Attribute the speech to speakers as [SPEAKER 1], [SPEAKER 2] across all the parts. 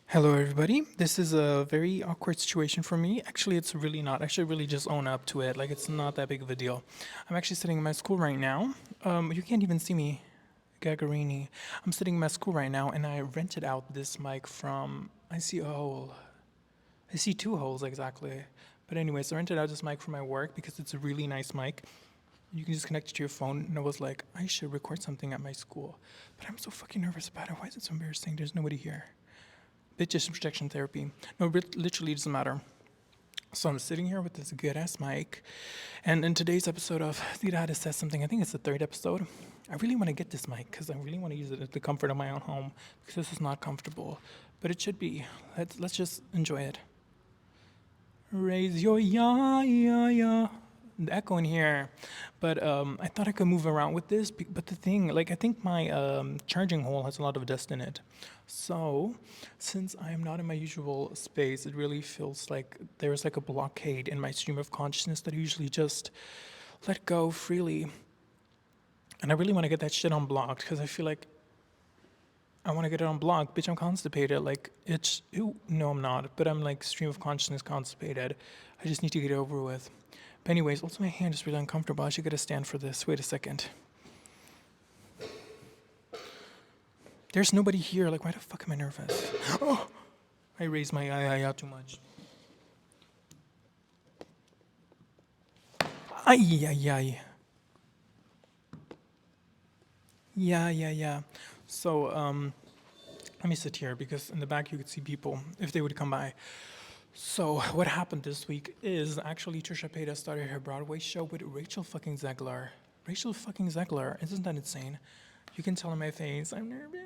[SPEAKER 1] Hello, everybody. This is a very awkward situation for me. Actually, it's really not. I should really just own up to it. Like, it's not that big of a deal. I'm actually sitting in my school right now. You can't even see me, Gagarini. I'm sitting in my school right now, and I rented out this mic from. I see a hole. I see two holes exactly. But anyways, I rented out this mic for my work because it's a really nice mic. You can just connect it to your phone, and I was like, I should record something at my school. But I'm so fucking nervous about it. Why is it so embarrassing? There's nobody here. Bitches protection therapy. No, literally doesn't matter. So I'm sitting here with this good ass mic, and in today's episode of Sirah Haris Says Something, I think it's the third episode. I really want to get this mic because I really want to use it at the comfort of my own home because this is not comfortable, but it should be. Let's just enjoy it. Raise your ya. The echo in here, but I thought I could move around with this. But the thing, like, I think my charging hole has a lot of dust in it. So, since I am not in my usual space, it really feels like there's like a blockade in my stream of consciousness that I usually just let go freely. And I really want to get that shit unblocked because I feel like I want to get it unblocked. Bitch, I'm constipated. Like, no, I'm not, but I'm like stream of consciousness constipated. I just need to get it over with. But anyways, also my hand is really uncomfortable. I should get a stand for this. Wait a second. There's nobody here. Like, why the fuck am I nervous? Oh, I raised my eye out too much. Ay, ay, ay. Yeah. So, let me sit here because in the back you could see people if they would come by. So what happened this week is actually Trisha Paytas started her Broadway show with Rachel fucking Zegler. Rachel fucking Zegler. Isn't that insane? You can tell in my face, I'm nervous.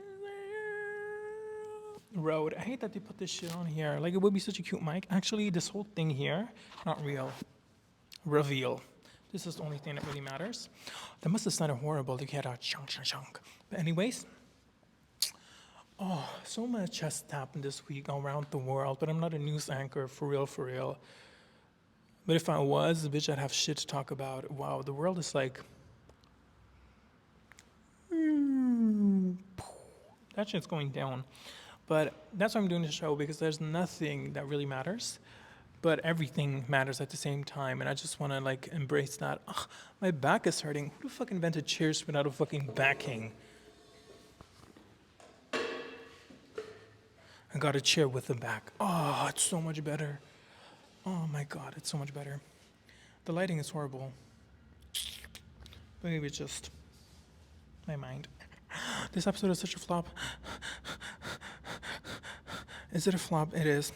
[SPEAKER 1] Road. I hate that they put this shit on here. Like, it would be such a cute mic. Actually, this whole thing here, not real. Reveal. This is the only thing that really matters. That must have sounded horrible to hear that chunk. But anyways, so much has happened this week around the world, but I'm not a news anchor, for real. But if I was, bitch, I'd have shit to talk about. Wow, the world is like... that shit's going down. But that's why I'm doing the show, because there's nothing that really matters, but everything matters at the same time, and I just want to, like, embrace that. Ugh, my back is hurting. Who the fuck invented chairs without a fucking backing? I got a chair with a back. Oh, it's so much better. Oh my god, it's so much better. The lighting is horrible. Maybe it's just my mind. This episode is such a flop. Is it a flop? It is.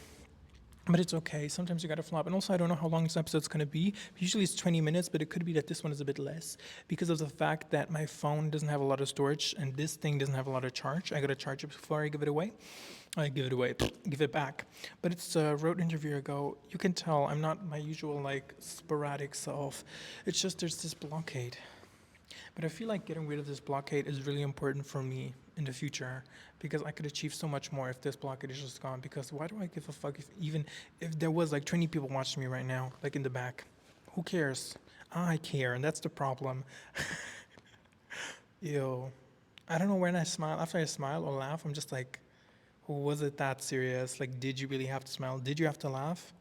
[SPEAKER 1] But it's okay. Sometimes you gotta flop. And also, I don't know how long this episode's gonna be. Usually it's 20 minutes, but it could be that this one is a bit less because of the fact that my phone doesn't have a lot of storage and this thing doesn't have a lot of charge. I gotta charge it before I give it away. I give it away, give it back. But it's a road interview ago. You can tell I'm not my usual, like, sporadic self. It's just there's this blockade. But I feel like getting rid of this blockade is really important for me in the future because I could achieve so much more if this blockade is just gone. Because why do I give a fuck if there was like 20 people watching me right now, like in the back? Who cares? I care, and that's the problem. Ew. I don't know when I smile. After I smile or laugh, I'm just like, was it that serious? Like, did you really have to smile? Did you have to laugh?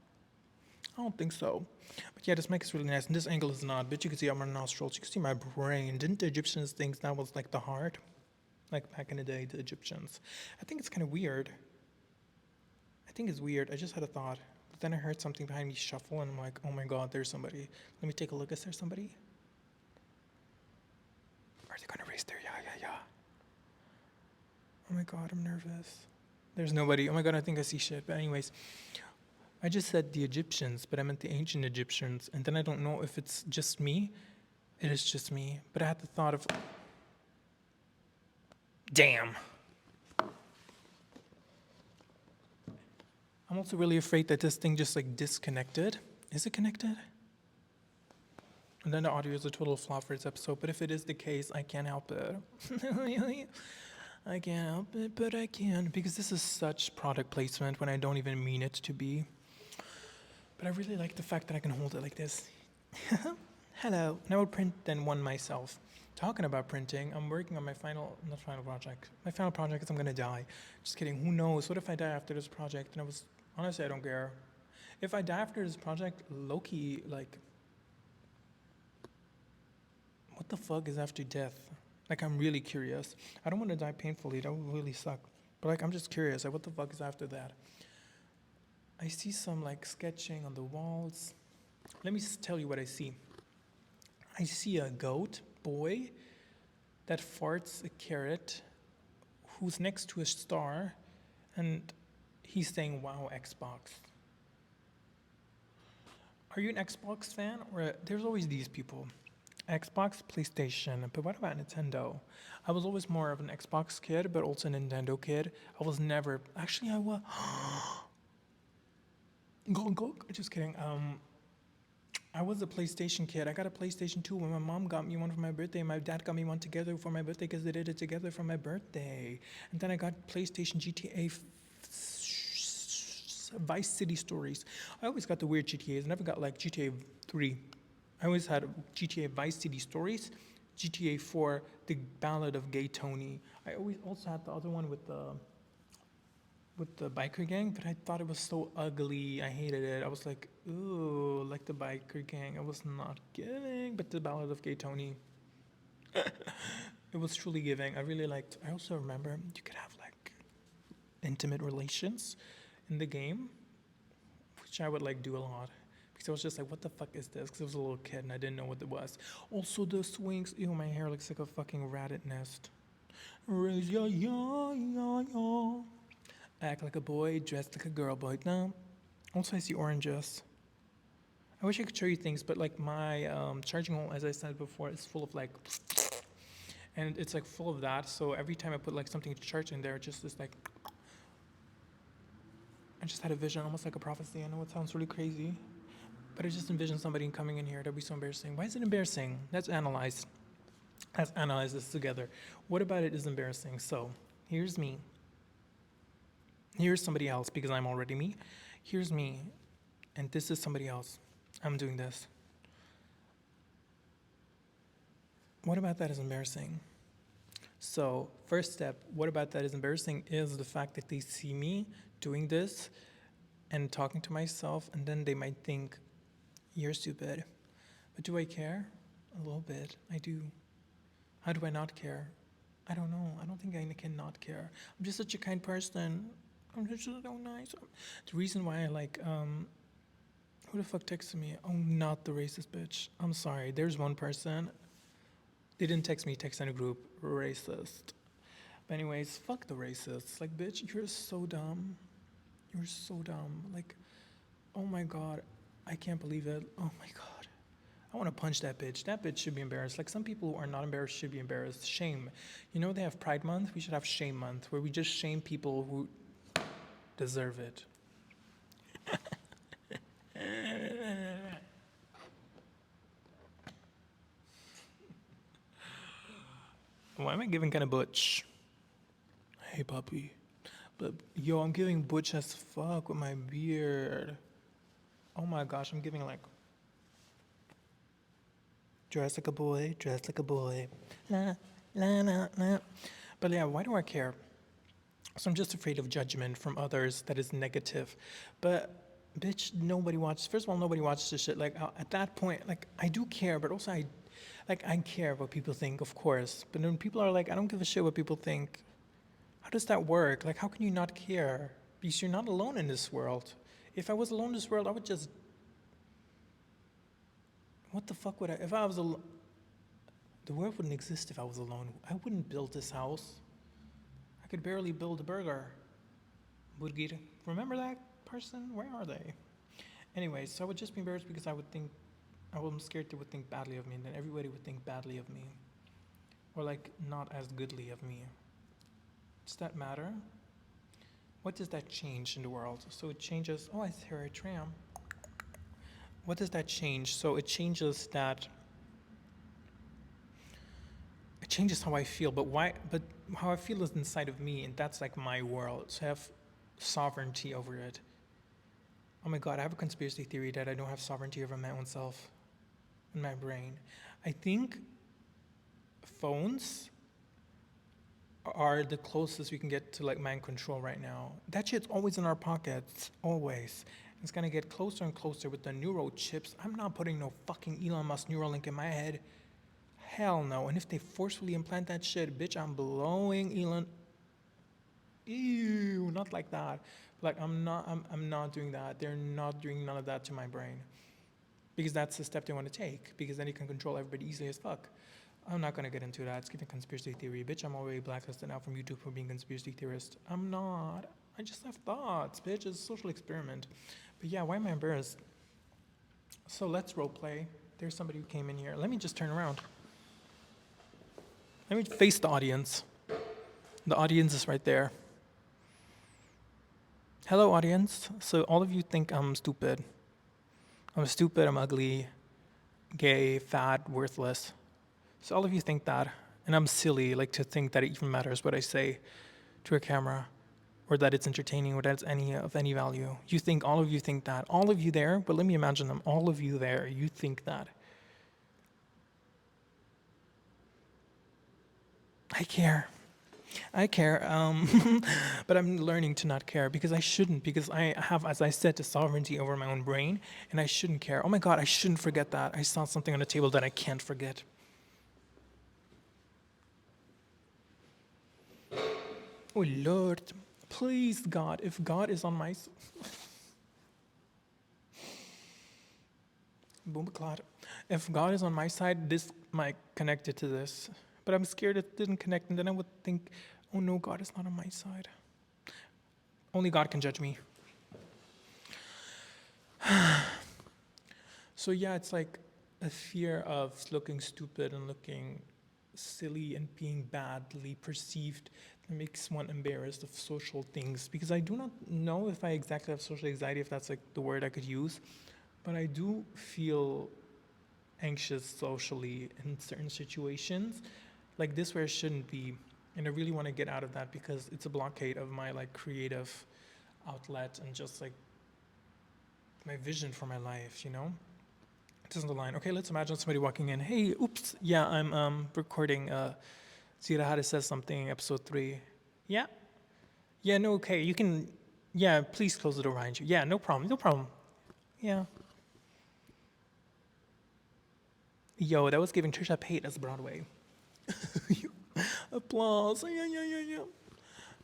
[SPEAKER 1] I don't think so. But yeah, this mic is really nice. And this angle is not, but you can see on my nostrils. You can see my brain. Didn't the Egyptians think that was like the heart? Like back in the day, the Egyptians. I think it's kind of weird. I think it's weird. I just had a thought. But then I heard something behind me shuffle, and I'm like, oh my god, there's somebody. Let me take a look. Is there somebody? Are they going to raise their yeah? Oh my god, I'm nervous. There's nobody. Oh my god, I think I see shit. But anyways, I just said the Egyptians, but I meant the ancient Egyptians. And then I don't know if it's just me. It is just me. But I had the thought of... Damn. I'm also really afraid that this thing just like disconnected. Is it connected? And then the audio is a total flop for this episode. But if it is the case, I can't help it. I can't help it, but I can. Because this is such product placement when I don't even mean it to be. But I really like the fact that I can hold it like this. Hello. And I would print then one myself. Talking about printing, I'm working on my not final project. My final project is I'm gonna die. Just kidding. Who knows? What if I die after this project? And honestly, I don't care. If I die after this project, low-key, like, what the fuck is after death? Like, I'm really curious. I don't want to die painfully. That would really suck. But like, I'm just curious. Like, what the fuck is after that? I see some like sketching on the walls. Let me tell you what I see. I see a goat boy that farts a carrot who's next to a star and he's saying, "Wow, Xbox." Are you an Xbox fan? Or there's always these people. Xbox, PlayStation, but what about Nintendo? I was always more of an Xbox kid, but also a Nintendo kid. I was never, actually I was, go, just kidding. I was a PlayStation kid. I got a PlayStation 2 when my mom got me one for my birthday. My dad got me one together for my birthday because they did it together for my birthday. And then I got PlayStation GTA Vice City Stories. I always got the weird GTAs. I never got like GTA 3. I always had GTA Vice City Stories, GTA 4, The Ballad of Gay Tony. I always also had the other one with the biker gang, but I thought it was so ugly. I hated it. I was like, ooh, like the biker gang. I was not giving, but the Ballad of Gay Tony, it was truly giving. I really liked. I also remember you could have like intimate relations in the game, which I would like do a lot. Because I was just like, what the fuck is this? Because I was a little kid and I didn't know what it was. Also, the swings. Ew, my hair looks like a fucking rabbit nest. Raise your ya. Act like a boy, dress like a girl, boy. No. Also, I see oranges. I wish I could show you things, but like my charging hole, as I said before, is full of like, and it's like full of that. So every time I put like something to charge in there, it just is like, I just had a vision, almost like a prophecy. I know it sounds really crazy, but I just envisioned somebody coming in here. That'd be so embarrassing. Why is it embarrassing? Let's analyze. Let's analyze this together. What about it is embarrassing? So here's me. Here's somebody else because I'm already me. Here's me, and this is somebody else. I'm doing this. What about that is embarrassing? So, first step, what about that is embarrassing is the fact that they see me doing this and talking to myself, and then they might think, you're stupid. But do I care? A little bit. I do. How do I not care? I don't know. I don't think I can not care. I'm just such a kind person. I'm just so nice. The reason why I like, who the fuck texted me? Oh, not the racist bitch. I'm sorry. There's one person. They didn't text me, text in a group. Racist. But anyways, fuck the racists. Like, bitch, you're so dumb. You're so dumb. Like, oh my god. I can't believe it. Oh my god. I want to punch that bitch. That bitch should be embarrassed. Like, some people who are not embarrassed should be embarrassed. Shame. You know, they have Pride Month. We should have Shame Month, where we just shame people who deserve it. Why am I giving kind of butch? Hey, puppy. But, yo, I'm giving butch as fuck with my beard. Oh my gosh, I'm giving like, dress like a boy, dress like a boy. La, la, la, la. But yeah, why do I care? So I'm just afraid of judgment from others that is negative. But bitch, nobody watches. First of all, nobody watches this shit. Like at that point, like I do care, but also I care what people think, of course. But when people are like, I don't give a shit what people think. How does that work? Like, how can you not care? Because you're not alone in this world. If I was alone in this world, I would just. What the fuck would I? If I was alone, the world wouldn't exist if I was alone. I wouldn't build this house. I could barely build a burger. Burger. Remember that person? Where are they? Anyways, so I would just be embarrassed because I was scared they would think badly of me, and then everybody would think badly of me. Or like not as goodly of me. Does that matter? What does that change in the world? So it changes, oh, I hear a tram. What does that change? So it changes that, it changes how I feel, but why, but how I feel is inside of me, and that's like my world. So I have sovereignty over it. Oh my God, I have a conspiracy theory that I don't have sovereignty over my own self in my brain. I think phones are the closest we can get to like mind control right now. That shit's always in our pockets, always. It's gonna get closer and closer with the neural chips. I'm not putting no fucking Elon Musk Neuralink in my head. Hell no. And if they forcefully implant that shit, bitch, I'm blowing Elon. Ew, not like that. Like I'm not doing that. They're not doing none of that to my brain. Because that's the step they want to take. Because then you can control everybody easily as fuck. I'm not gonna get into that. It's giving conspiracy theory. Bitch, I'm already blacklisted now from YouTube for being a conspiracy theorist. I'm not. I just have thoughts, bitch. It's a social experiment. But yeah, why am I embarrassed? So let's role play. There's somebody who came in here. Let me just turn around. Let me face the audience. The audience is right there. Hello, audience. So all of you think I'm stupid. I'm stupid, I'm ugly, gay, fat, worthless. So all of you think that, and I'm silly, like to think that it even matters what I say to a camera, or that it's entertaining, or that it's of any value. All of you think that. All of you there, but let me imagine them. All of you there, you think that. I care, but I'm learning to not care because I shouldn't, because I have, as I said, the sovereignty over my own brain, and I shouldn't care. Oh my God, I shouldn't forget that. I saw something on the table that I can't forget. Oh Lord, please God, if God is on my if God is on my side, this might connect it to this. But I'm scared it didn't connect, and then I would think, oh no, God is not on my side. Only God can judge me. So yeah, it's like a fear of looking stupid and looking silly and being badly perceived that makes one embarrassed of social things. Because I do not know if I exactly have social anxiety, if that's like the word I could use, but I do feel anxious socially in certain situations, like this where it shouldn't be. And I really want to get out of that because it's a blockade of my like creative outlet and just like my vision for my life, you know? It isn't the line. Okay, let's imagine somebody walking in. Hey, oops, yeah, I'm recording Sirah Haris Says Something, episode 3. Yeah? Yeah, no, okay, you can, yeah, please close the door behind you. Yeah, no problem. Yeah. Yo, that was giving Trisha Paytas as Broadway. Applause. Yeah.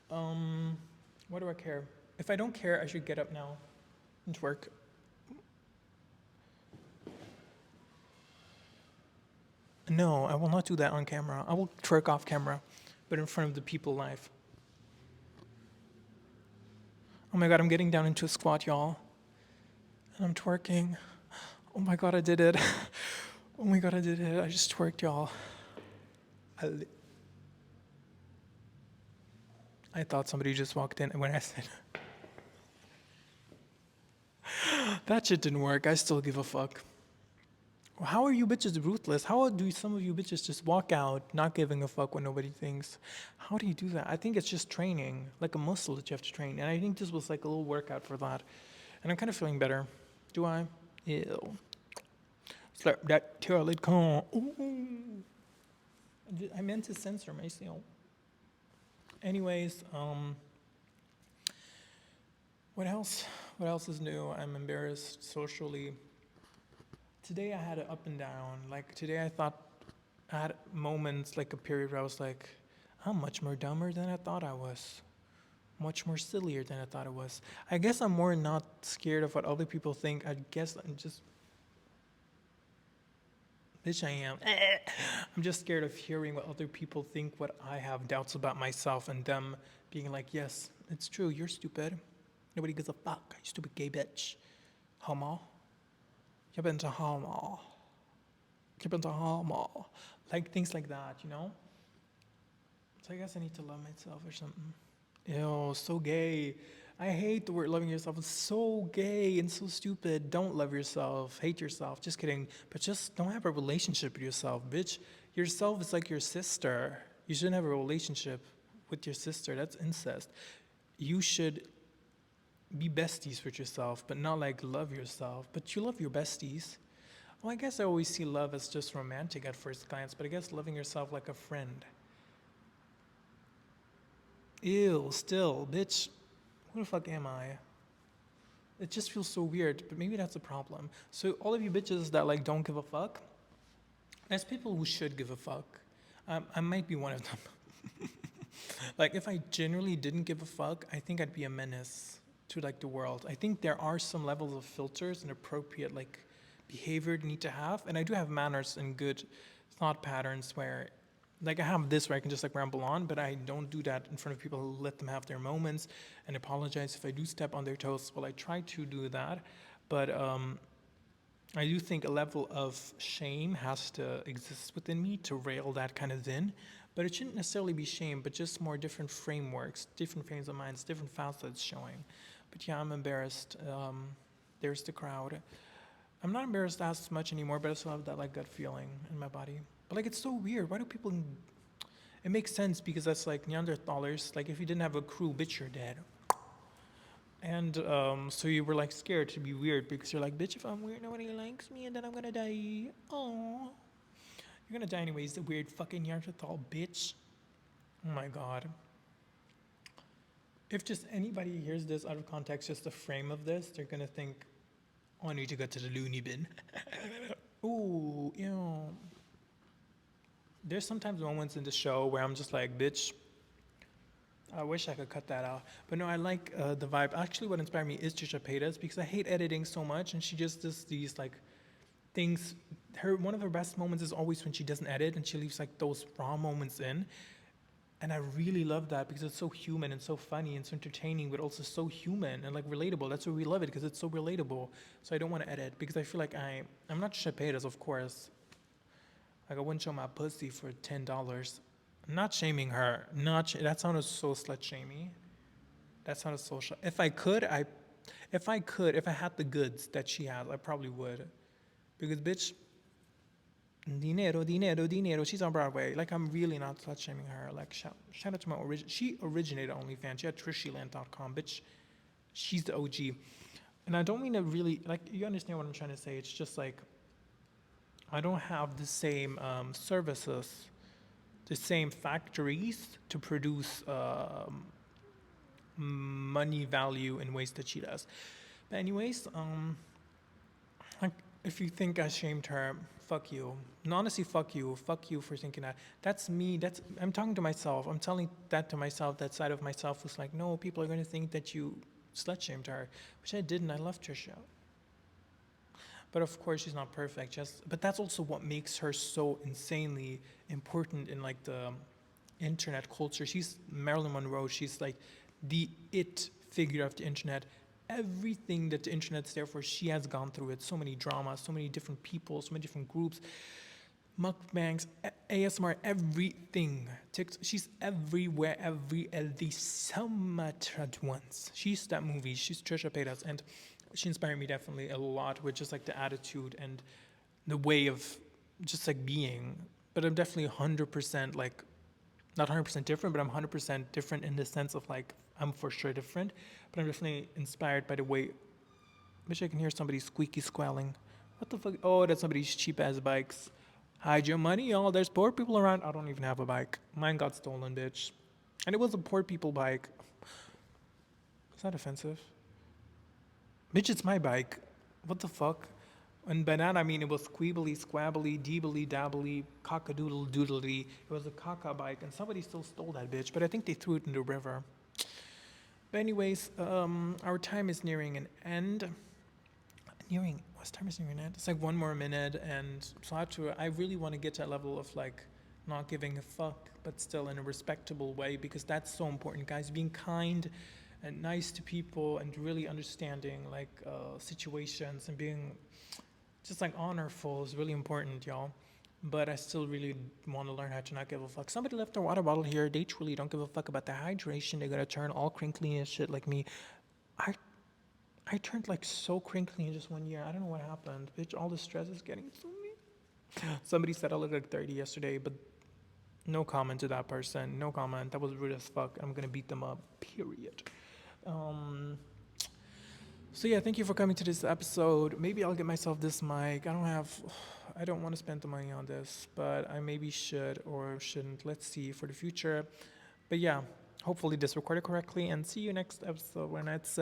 [SPEAKER 1] Why do I care? If I don't care, I should get up now and twerk. No, I will not do that on camera. I will twerk off camera, but in front of the people live. Oh my God, I'm getting down into a squat, y'all. And I'm twerking. Oh my God, I did it. Oh my God, I did it. I just twerked, y'all. I thought somebody just walked in when I said that shit didn't work. I still give a fuck. How are you bitches ruthless? How do some of you bitches just walk out not giving a fuck what nobody thinks? How do you do that? I think it's just training, like a muscle that you have to train. And I think this was like a little workout for that. And I'm kind of feeling better. Do I? Ew. Slap that tail, it come. Ooh. I meant to censor myself. Anyways, what else? What else is new? I'm embarrassed socially. Today I had an up and down. Like today I thought I had moments, like a period where I was like, I'm much more dumber than I thought I was. Much more sillier than I thought it was. I guess I'm more not scared of what other people think. I guess I'm just, bitch I am. I'm just scared of hearing what other people think, what I have doubts about myself, and them being like, yes, it's true, you're stupid. Nobody gives a fuck, you stupid gay bitch. Homo. You've been to homo. You've been to homo. Like things like that, you know? So I guess I need to love myself or something. Ew, so gay. I hate the word loving yourself. It's so gay and so stupid. Don't love yourself. Hate yourself. Just kidding. But just don't have a relationship with yourself, bitch. Yourself is like your sister. You shouldn't have a relationship with your sister. That's incest. You should be besties with yourself, but not like love yourself. But you love your besties. Well, I guess I always see love as just romantic at first glance, but I guess loving yourself like a friend. Ew, still, bitch. Who the fuck am I? It just feels so weird, but maybe that's a problem. So all of you bitches that like don't give a fuck, there's people who should give a fuck. I might be one of them. Like if I generally didn't give a fuck, I think I'd be a menace to like the world. I think there are some levels of filters and appropriate like behavior you need to have, and I do have manners and good thought patterns where like I have this where I can just like ramble on, but I don't do that in front of people. Let them have their moments and apologize if I do step on their toes. Well, I try to do that, but I do think a level of shame has to exist within me to rail that kind of in. But it shouldn't necessarily be shame, but just more different frameworks, different frames of minds, different facets showing. But yeah, I'm embarrassed. There's the crowd. I'm not embarrassed as much anymore, but I still have that like gut feeling in my body. But like it's so weird. Why do people? It makes sense because that's like Neanderthalers. Like if you didn't have a crew, bitch, you're dead. And so you were like scared to be weird because you're like, bitch, if I'm weird, nobody likes me, and then I'm gonna die. Oh, you're gonna die anyways, the weird fucking Neanderthal bitch. Oh my god. If just anybody hears this out of context, just the frame of this, they're gonna think, oh, I need to go to the loony bin. Ooh, ew. There's sometimes moments in the show where I'm just like, bitch, I wish I could cut that out. But no, I like the vibe. Actually, what inspired me is Trisha Paytas because I hate editing so much, and she just does these like things. One of her best moments is always when she doesn't edit and she leaves like those raw moments in. And I really love that because it's so human and so funny and so entertaining, but also so human and like relatable. That's why we love it because it's so relatable. So I don't want to edit because I feel like I'm not Trisha Paytas, of course. Like I wouldn't show my pussy for $10. I'm not shaming her. That sounded so slut shamey. That sounded so. If I had the goods that she has, I probably would. Because bitch, dinero, dinero, dinero. She's on Broadway. Like I'm really not slut shaming her. Like shout out to my She originated OnlyFans. She had trishyland.com. Bitch, she's the OG. And I don't mean to really like. You understand what I'm trying to say? It's just like I don't have the same services, the same factories to produce money value in ways that she does. But anyways, like if you think I shamed her, fuck you. And honestly, fuck you for thinking that. That's me. I'm talking to myself. I'm telling that to myself. That side of myself was like, no, people are going to think that you slut shamed her, which I didn't. I love Trisha. But of course, she's not perfect. But that's also what makes her so insanely important in like the internet culture. She's Marilyn Monroe. She's like the it figure of the internet. Everything that the internet's there for, she has gone through it. So many dramas, so many different people, so many different groups, mukbangs, ASMR, everything. She's everywhere, at least so much at once. She's that movie. She's Trisha Paytas, and she inspired me definitely a lot with just like the attitude and the way of just like being. But I'm definitely 100% like, not 100% different, but I'm 100% different in the sense of like, I'm for sure different, but I'm definitely inspired by the way. Wish I can hear somebody squeaky squalling. What the fuck? Oh, that's somebody's cheap ass bikes. Hide your money, y'all. There's poor people around. I don't even have a bike. Mine got stolen, bitch. And it was a poor people bike. Is that offensive? Bitch, it's my bike. What the fuck? And by that I mean it was squeebly, squabbly, deebly, dabbly, cockadoodle doodly. It was a caca bike, and somebody still stole that bitch, but I think they threw it in the river. But anyways, our time is nearing an end. What's time is nearing an end? It's like one more minute, and so I really want to get to that level of like not giving a fuck, but still in a respectable way, because that's so important, guys. Being kind and nice to people and really understanding like situations and being just like honorful is really important, y'all. But I still really want to learn how to not give a fuck. Somebody left their water bottle here. They truly don't give a fuck about their hydration. They're gonna turn all crinkly and shit like me. I turned like so crinkly in just 1 year. I don't know what happened. Bitch, all the stress is getting to me. Somebody said I looked like 30 yesterday, but no comment to that person. No comment. That was rude as fuck. I'm gonna beat them up. Period. So yeah, thank you for coming to this episode. Maybe I'll get myself this mic. I don't want to spend the money on this, but I maybe should or shouldn't. Let's see for the future. But yeah, hopefully this recorded correctly, and see you next episode when it's